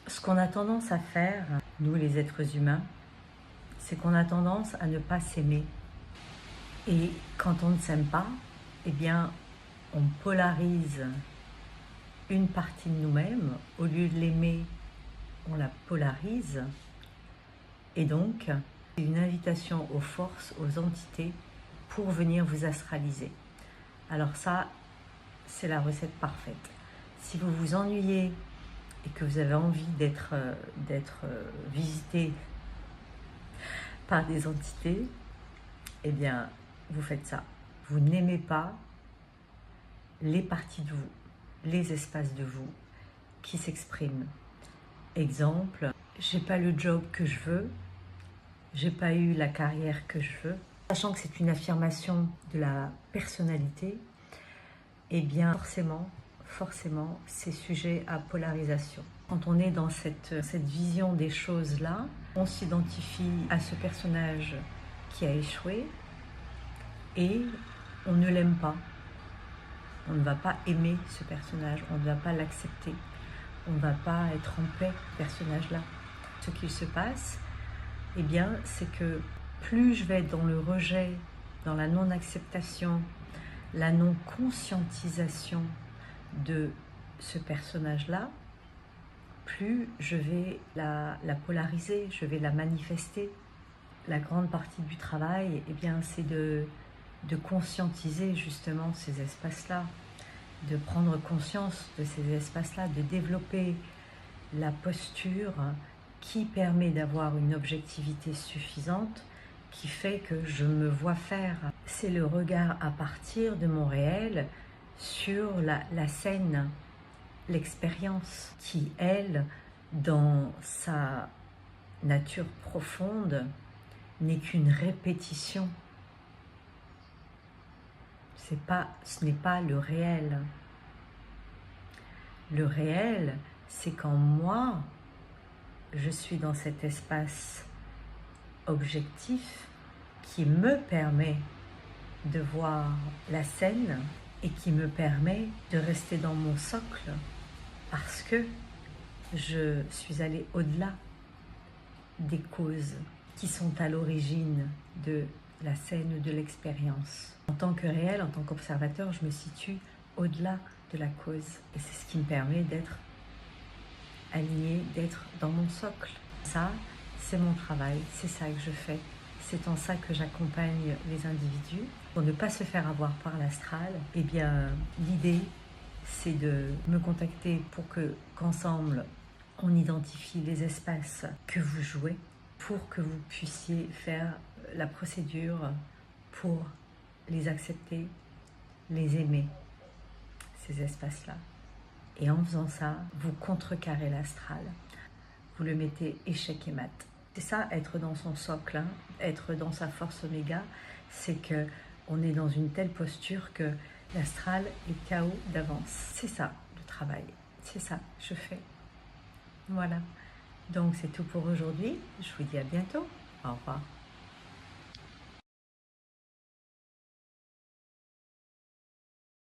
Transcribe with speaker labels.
Speaker 1: Ce qu'on a tendance à faire, nous les êtres humains, c'est qu'on a tendance à ne pas s'aimer. Et quand on ne s'aime pas, eh bien, on polarise une partie de nous-mêmes. Au lieu de l'aimer, on la polarise. Et donc, c'est une invitation aux forces, aux entités, pour venir vous astraliser. Alors ça, c'est la recette parfaite. Si vous vous ennuyez et que vous avez envie d'être visité par des entités, eh bien, vous faites ça. Vous n'aimez pas les parties de vous, les espaces de vous qui s'expriment. Exemple, j'ai pas le job que je veux, j'ai pas eu la carrière que je veux. Sachant que c'est une affirmation de la personnalité, eh bien forcément, c'est sujet à polarisation. Quand on est dans cette vision des choses-là, on s'identifie à ce personnage qui a échoué et on ne l'aime pas. On ne va pas aimer ce personnage, on ne va pas l'accepter, on ne va pas être en paix avec ce personnage-là. Ce qu'il se passe, eh bien, c'est que plus je vais être dans le rejet, dans la non-acceptation, la non-conscientisation de ce personnage-là, plus je vais la polariser, je vais la manifester. La grande partie du travail, eh bien, c'est de conscientiser justement ces espaces-là, de prendre conscience de ces espaces-là, de développer la posture qui permet d'avoir une objectivité suffisante, qui fait que je me vois faire. C'est le regard à partir de mon réel sur la scène, l'expérience qui, elle, dans sa nature profonde, n'est qu'une répétition. Ce n'est pas le réel. Le réel, c'est quand moi, je suis dans cet espace objectif qui me permet de voir la scène et qui me permet de rester dans mon socle parce que je suis allée au-delà des causes qui sont à l'origine de la scène ou de l'expérience. En tant que réel, en tant qu'observateur, je me situe au-delà de la cause. Et c'est ce qui me permet d'être aligné, d'être dans mon socle. Ça, c'est mon travail, c'est ça que je fais. C'est en ça que j'accompagne les individus. Pour ne pas se faire avoir par l'astral, eh bien, l'idée, c'est de me contacter pour qu'ensemble, on identifie les espaces que vous jouez pour que vous puissiez faire la procédure pour les accepter, les aimer, ces espaces-là. Et en faisant ça, vous contrecarrez l'astral. Vous le mettez échec et mat. C'est ça, être dans son socle, hein, être dans sa force oméga, c'est qu'on est dans une telle posture que l'astral est KO d'avance. C'est ça, le travail. C'est ça, je fais. Voilà. Donc c'est tout pour aujourd'hui. Je vous dis à bientôt. Au revoir.